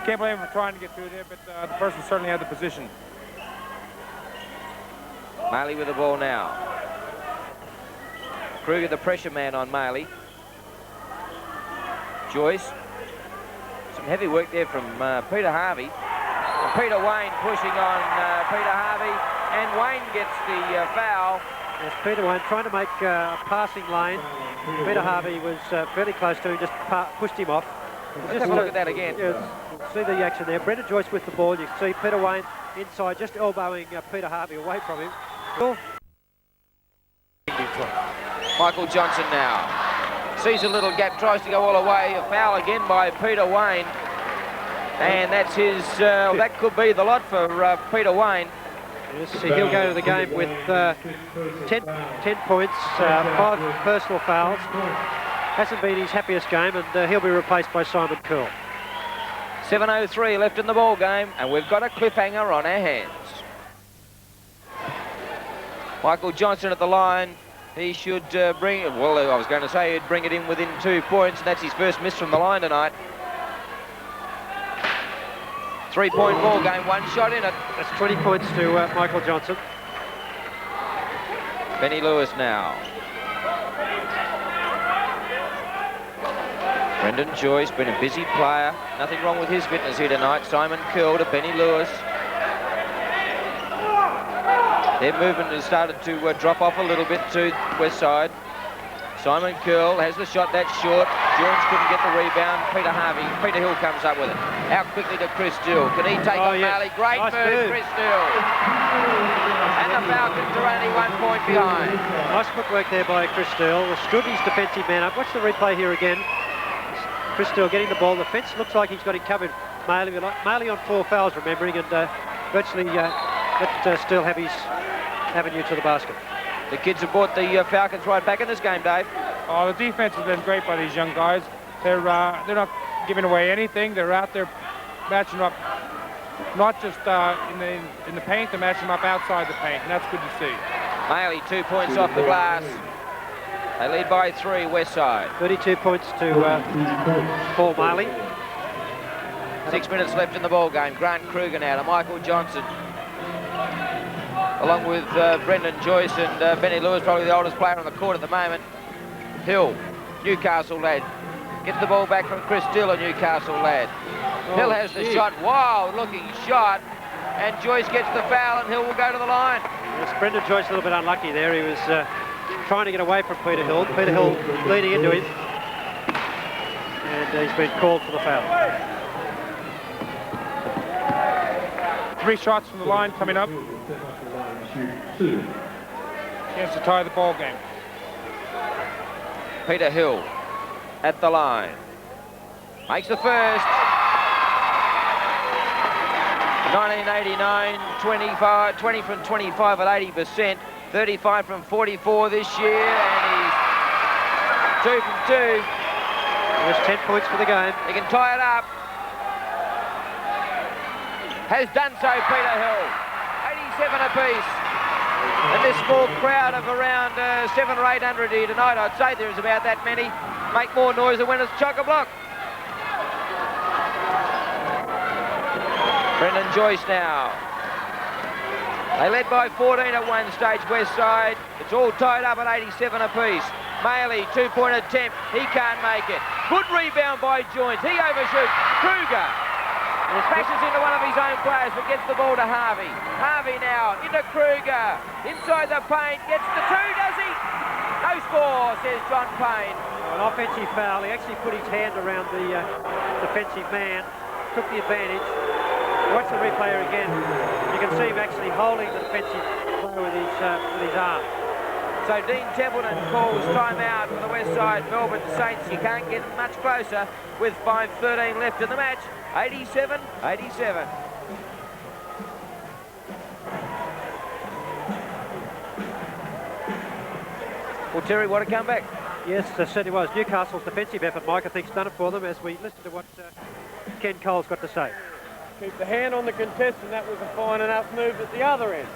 can't blame him for trying to get through there, but the person certainly had the position. Maley with the ball now. Kruger, the pressure man on Maley. Joyce. Some heavy work there from Peter Harvey. And Peter Wayne pushing on Peter Harvey. And Wayne gets the foul. Yes, Peter Wayne trying to make a passing lane. Peter Harvey was fairly close to him, just pushed him off. Let's have a look at that again. Yeah, see the action there. Brendan Joyce with the ball. You can see Peter Wayne inside, just elbowing Peter Harvey away from him. Cool. Michael Johnson now. Sees a little gap, tries to go all the way. A foul again by Peter Wayne. And that's his, that could be the lot for Peter Wayne. Yes, he'll go to the game with 10 points, 5 personal fouls. Hasn't been his happiest game, and he'll be replaced by Simon Curl. 7:03 left in the ball game, and we've got a cliffhanger on our hands. Michael Johnson at the line. He should bring it. Well, I was going to say he'd bring it in within 2 points, and that's his first miss from the line tonight. 3-point ball game, 1 shot in it. That's 20 points to Michael Johnson. Benny Lewis now. Brendan Joyce, been a busy player. Nothing wrong with his fitness here tonight. Simon Curl to Benny Lewis. Their movement has started to drop off a little bit to Westside. Simon Curl has the shot, that's short. Jones couldn't get the rebound. Peter Hill comes up with it. Out quickly to Chris Dill. Can he take on Maley? Great nice move, Chris Dill. And the Falcons are only 1 point behind. Nice footwork there by Chris Dill. Stood his defensive man up. Watch the replay here again. Chris Dill getting the ball. The fence looks like he's got it covered. Maley on 4 fouls, remembering, and virtually let Still have his avenue to the basket. The kids have brought the Falcons right back in this game, Dave. Oh, the defense has been great by these young guys. They're not giving away anything. They're out there matching up, not just in the paint, they're matching up outside the paint, and that's good to see. Maley 2 points off the glass. They lead by 3, Westside. 32 points to Paul Maley. 6 minutes left in the ball game. Grant Kruger now to Michael Johnson. Along with Brendan Joyce and Benny Lewis, probably the oldest player on the court at the moment. Hill, Newcastle lad. Gets the ball back from Chris Dill, a Newcastle lad. Hill has the shot, wild looking shot. And Joyce gets the foul and Hill will go to the line. Yes, Brendan Joyce a little bit unlucky there. He was trying to get away from Peter Hill. Peter Hill leading into him. And he's been called for the foul. 3 shots from the line coming up. Chance to tie the ball game. Peter Hill at the line. Makes the first. 1989, 20 from 25 at 80%. 35 from 44 this year, and he's 2 from 2. There's 10 points for the game. He can tie it up. Has done so, Peter Hill. 87 apiece. And this small crowd of around 700 or 800 here tonight, I'd say there's about that many, make more noise than when it's chock-a-block. Brendan Joyce now. They led by 14 at one stage, Westside. It's all tied up at 87 apiece. Maley, 2-point attempt. He can't make it. Good rebound by Joyce. He overshoots. Kruger smashes into one of his own players, but gets the ball to Harvey. Harvey now into Kruger. Inside the paint. Gets the 2, does he? No score, says John Payne. An offensive foul. He actually put his hand around the defensive man. Took the advantage. Watch the replay again. You can see him actually holding the defensive player with his arm. So Dean Templeton calls timeout for the Westside Melbourne Saints. You can't get much closer with 5:13 left in the match. 87-87. Well, Terry, what a comeback. Yes, it certainly was. Newcastle's defensive effort, Mike, I think, has done it for them as we listen to what Ken Cole's got to say. Keep the hand on the contestant. That was a fine enough move at the other end.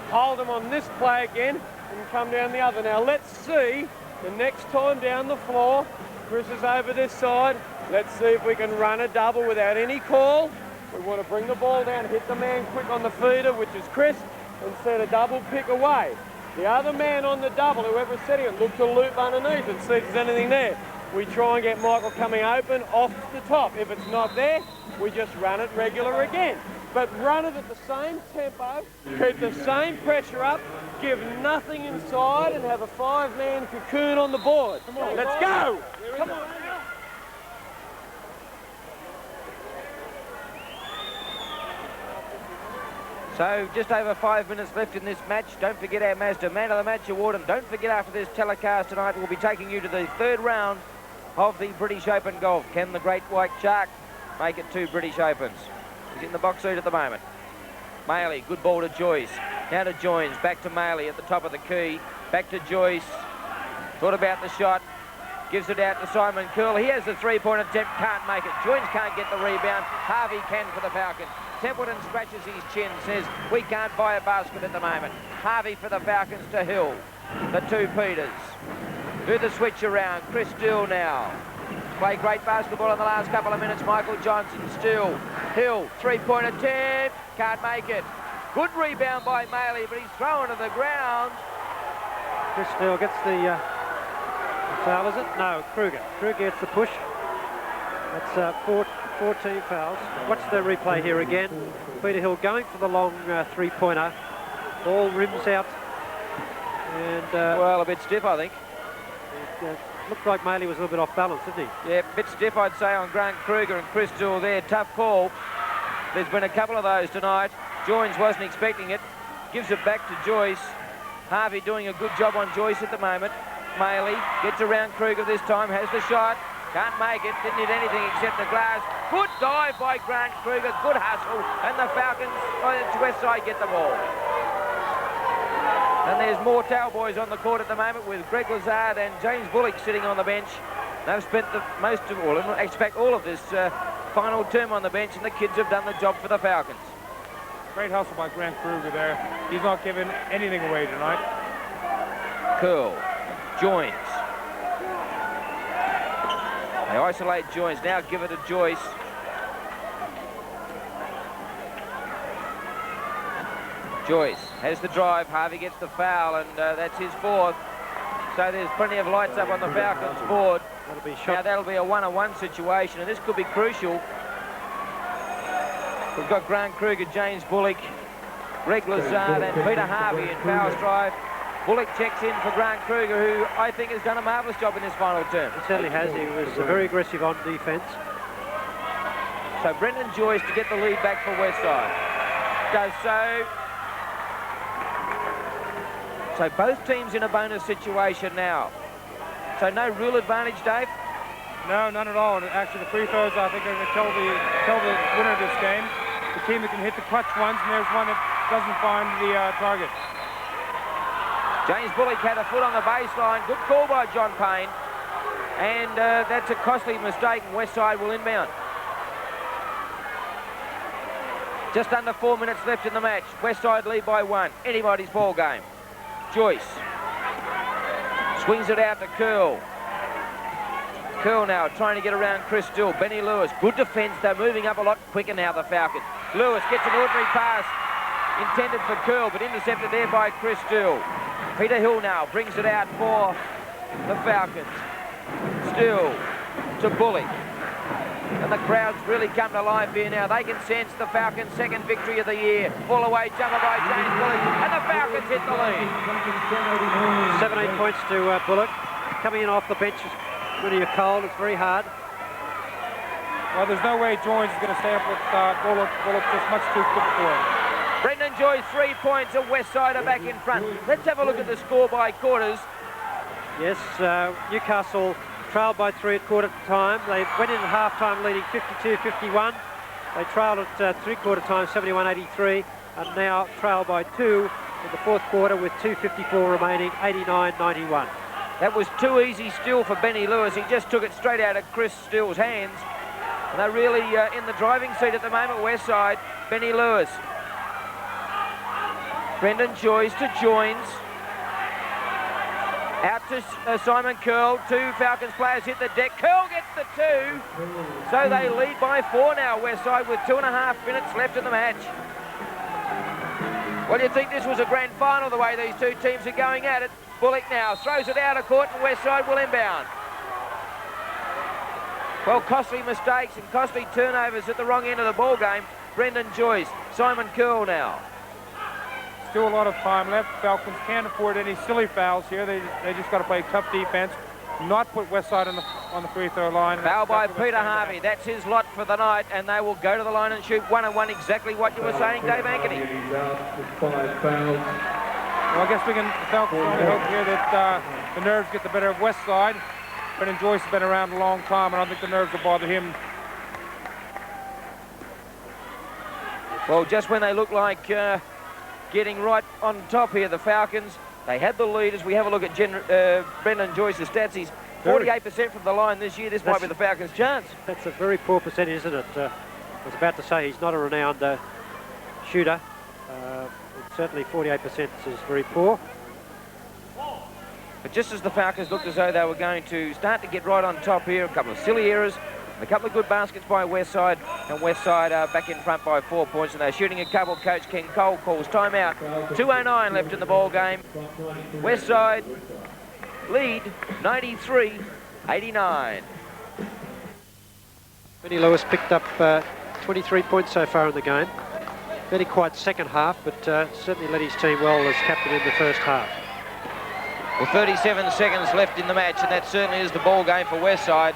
Hold him on this play again and come down the other. Now let's see the next time down the floor. Chris is over this side. Let's see if we can run a double without any call. We want to bring the ball down, hit the man quick on the feeder, which is Chris, and set a double pick away. The other man on the double, whoever's setting it, look to loop underneath and see if there's anything there. We try and get Michael coming open off the top. If it's not there, we just run it regular again. But run it at the same tempo, keep the same pressure up, give nothing inside, and have a 5-man cocoon on the board. Come on, let's go! Come on. So just over 5 minutes left in this match. Don't forget our Mazda Man of the Match award, and don't forget after this telecast tonight we'll be taking you to the third round of the British Open Golf. Can the Great White Shark make it 2 British Opens? He's in the box seat at the moment. Maley, good ball to Joyce. Now to Joins, back to Maley at the top of the key. Back to Joyce. Thought about the shot. Gives it out to Simon Curl. He has the 3-point attempt, can't make it. Joins can't get the rebound. Harvey can for the Falcons. Templeton scratches his chin, says, we can't buy a basket at the moment. Harvey for the Falcons to Hill. The 2 Peters. Do the switch around. Chris Steele now. Play great basketball in the last couple of minutes. Michael Johnson still. Hill, 3-point attempt. Can't make it. Good rebound by Maley, but he's thrown to the ground. Chris Steele gets the foul, is it? No, Kruger. Kruger gets the push. That's 14 fouls. Watch the replay here again. Peter Hill going for the long 3-pointer. Ball rims out. And well, a bit stiff, I think. Looked like Maley was a little bit off balance, didn't he? Yeah, a bit stiff, I'd say, on Grant Kruger and Chris Steele there. Tough call. There's been a couple of those tonight. Joins wasn't expecting it. Gives it back to Joyce. Harvey doing a good job on Joyce at the moment. Maley gets around Kruger this time, has the shot. Can't make it, didn't hit anything except the glass. Good dive by Grant Kruger, good hustle. And the Falcons, Westside, get the ball. And there's more Towel boys on the court at the moment with Greg Lazard and James Bullock sitting on the bench. They've spent the most of all, I expect all of this final term on the bench, and the kids have done the job for the Falcons. Great hustle by Grant Kruger there. He's not giving anything away tonight. Curl. Joins. They isolate Joins. Now give it to Joyce. Joyce has the drive. Harvey gets the foul, and that's his 4th. So there's plenty of lights up on the Falcons board. That'll be shot. Now that'll be a 1-on-1 situation, and this could be crucial. We've got Grant Kruger, James Bullock, Greg Lazard, and Peter Harvey in foul strife. Bullock checks in for Grant Kruger, who I think has done a marvellous job in this final term. He certainly has. He was very aggressive on defence. So Brendan Joyce to get the lead back for Westside. Does so. So both teams in a bonus situation now. So no real advantage, Dave? No, none at all. And actually, the free throws, I think, are going to tell the winner of this game. The team that can hit the clutch ones, and there's one that doesn't find the target. James Bullock had a foot on the baseline. Good call by John Payne. And that's a costly mistake, and Westside will inbound. Just under 4 minutes left in the match. Westside lead by 1. Anybody's ball game. Joyce swings it out to Curl. Curl now trying to get around Chris Steele. Benny Lewis, good defence. They're moving up a lot quicker now, the Falcons. Lewis gets an ordinary pass intended for Curl, but intercepted there by Chris Steele. Peter Hill now brings it out for the Falcons. Steele to Bullock. And the crowd's really come to life here now. They can sense the Falcons' 2nd victory of the year. All away jumper by James Bullock, and the Falcons hit the lead. 17 points to Bullock. Coming in off the bench is really cold. It's very hard. Well, there's no way Joins is going to stay up with Bullock. Bullock just much too quick for him. Brendan Joyce, 3 points, and Westside are back in front. Let's have a look at the score by quarters. Yes, Newcastle trailed by 3 at quarter time. They went in at half-time leading 52-51. They trailed at three-quarter time 71-83, and now trail by 2 in the 4th quarter with 2:54 remaining, 89-91. That was too easy still for Benny Lewis. He just took it straight out of Chris Steele's hands. And they're really in the driving seat at the moment, Westside. Benny Lewis. Brendan Joyce to Joins. Out to Simon Curl. 2 Falcons players hit the deck. Curl gets the 2. So they lead by 4 now, Westside, with 2.5 minutes left in the match. Well, you'd think this was a grand final the way these two teams are going at it. Bullock now throws it out of court and Westside will inbound. Well, costly mistakes and costly turnovers at the wrong end of the ball game. Brendan Joyce, Simon Curl now. Still a lot of time left. Falcons can't afford any silly fouls here. They just got to play tough defense, not put Westside on the free throw line. Foul by Peter Harvey. That's his lot for the night, and they will go to the line and shoot 1-on-1, exactly what you were saying, Dave Ankeny. Well, I guess the Falcons only hope here that the nerves get the better of Westside. Brendan Joyce has been around a long time, and I don't think the nerves will bother him. Well, just when they look like getting right on top here, the Falcons, they had the lead. As we have a look at Brendan Joyce's stats, he's 48% from the line this year. This might be the Falcons' chance. That's a very poor percentage, isn't it? I was about to say he's not a renowned shooter. Certainly 48% is very poor. But just as the Falcons looked as though they were going to start to get right on top here, a couple of silly errors, and a couple of good baskets by Westside, and Westside are back in front by 4 points, and they're shooting a couple. Coach Ken Cole calls timeout. 2:09 left in the ball game. Westside lead 93-89. Benny Lewis picked up 23 points so far in the game. Very quiet second half, but certainly led his team well as captain in the first half. Well, 37 seconds left in the match, and that certainly is the ball game for Westside.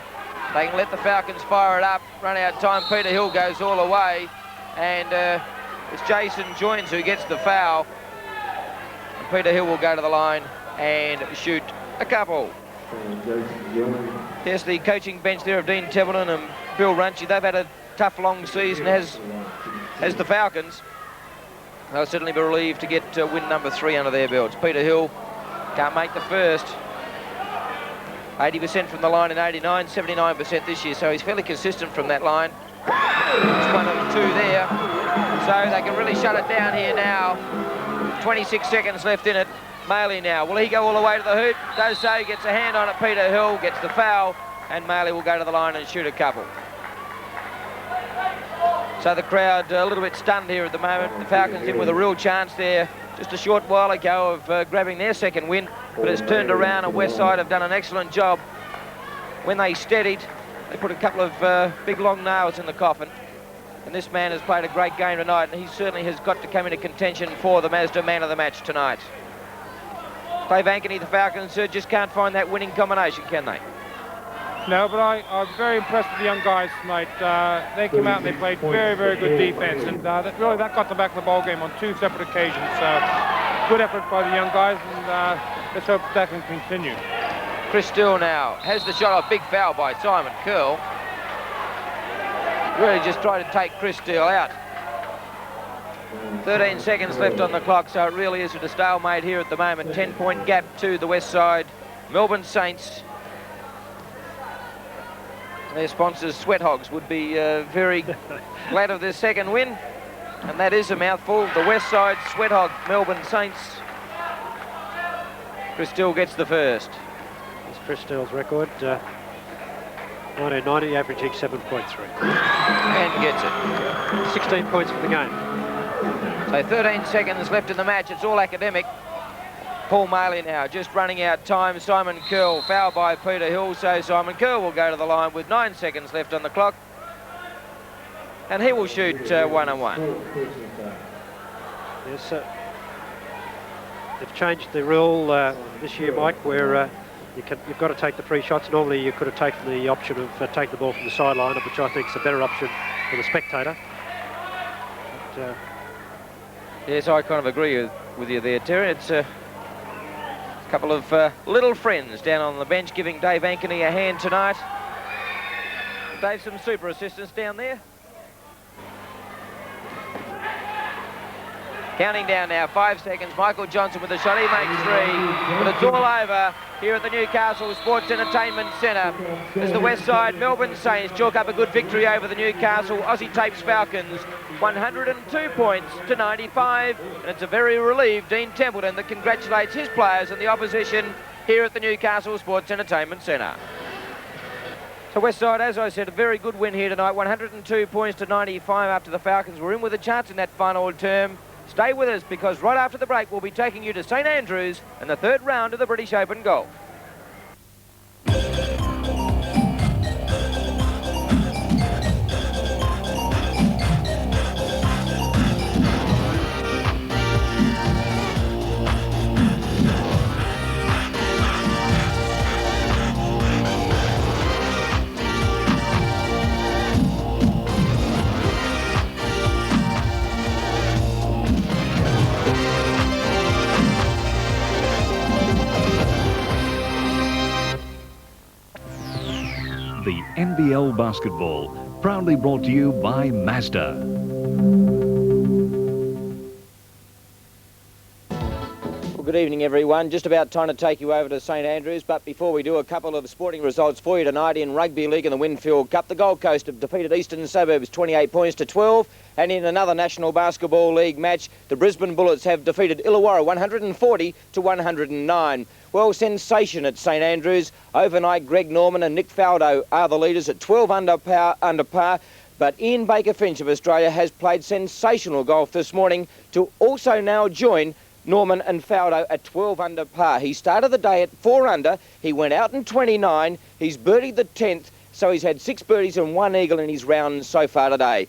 They can let the Falcons fire it up, run out time. Peter Hill goes all the way, and it's Jason Joynes who gets the foul. And Peter Hill will go to the line and shoot a couple. There's the coaching bench there of Dean Templeton and Bill Runchie. They've had a tough, long season, as the Falcons. They'll certainly be relieved to get win number 3 under their belts. Peter Hill can't make the first. 80% from the line in 89, 79% this year, so he's fairly consistent from that line. It's 1 of 2 there, so they can really shut it down here now. 26 seconds left in it. Maley now, will he go all the way to the hoop? Does so, he gets a hand on it. Peter Hill gets the foul, and Maley will go to the line and shoot a couple. So the crowd a little bit stunned here at the moment. The Falcons in with a real chance there just a short while ago of grabbing their second win, but it's turned around, and Westside have done an excellent job. When they steadied, they put a couple of big long nails in the coffin, and this man has played a great game tonight, and he certainly has got to come into contention for the Mazda man of the match tonight. Dave Ankeny, the Falcons just can't find that winning combination, can they? No, but I'm very impressed with the young guys tonight. They came out and they played very, very good defense, and that got them back in the ball game on 2 separate occasions. So good effort by the young guys, and let's hope that can continue. Chris Still now has the shot. A big foul by Simon Curl. Really just tried to take Chris Still out. 13 seconds left on the clock, so it really is at a stalemate here at the moment. 10-point gap to the Westside Melbourne Saints. Their sponsors, Sweat Hogs, would be very glad of their second win. And that is a mouthful. The Westside Sweat Hog Melbourne Saints. Chris Still gets the first. It's Chris Still's record. 1990, averaging 7.3. And gets it. 16 points for the game. So 13 seconds left in the match. It's all academic. Paul Maley now just running out time. Simon Curl, foul by Peter Hill, so Simon Curl will go to the line with 9 seconds left on the clock, and he will shoot 1-on-1. Yes, they've changed the rule this year, Mike, where you've got to take the free shots. Normally you could have taken the option of taking the ball from the sideline, which I think is a better option for the spectator. But, yes, I kind of agree with you there, Terry. It's a couple of little friends down on the bench giving Dave Ankeny a hand tonight. Dave, some super assistants down there. Counting down now, 5 seconds. Michael Johnson with the shot, he makes 3. But it's all over here at the Newcastle Sports Entertainment Centre as the Westside Melbourne Saints chalk up a good victory over the Newcastle Aussie Tapes Falcons. 102 points to 95, and it's a very relieved Dean Templeton that congratulates his players and the opposition here at the Newcastle Sports Entertainment Centre. So Westside, as I said, a very good win here tonight. 102 points to 95 after the Falcons were in with a chance in that final term. Stay with us because right after the break we'll be taking you to St Andrews and the third round of the British Open Golf. The NBL basketball, proudly brought to you by Mazda. Well, good evening everyone. Just about time to take you over to St Andrews, but before we do, a couple of sporting results for you tonight in Rugby League and the Winfield Cup. The Gold Coast have defeated Eastern Suburbs 28 points to 12, and in another National Basketball League match, the Brisbane Bullets have defeated Illawarra 140 to 109. Well, sensation at St Andrews. Overnight, Greg Norman and Nick Faldo are the leaders at 12 under par, but Ian Baker Finch of Australia has played sensational golf this morning to also now join Norman and Faldo at 12 under par. He started the day at 4 under. He went out in 29. He's birdied the 10th, so he's had 6 birdies and 1 eagle in his round so far today.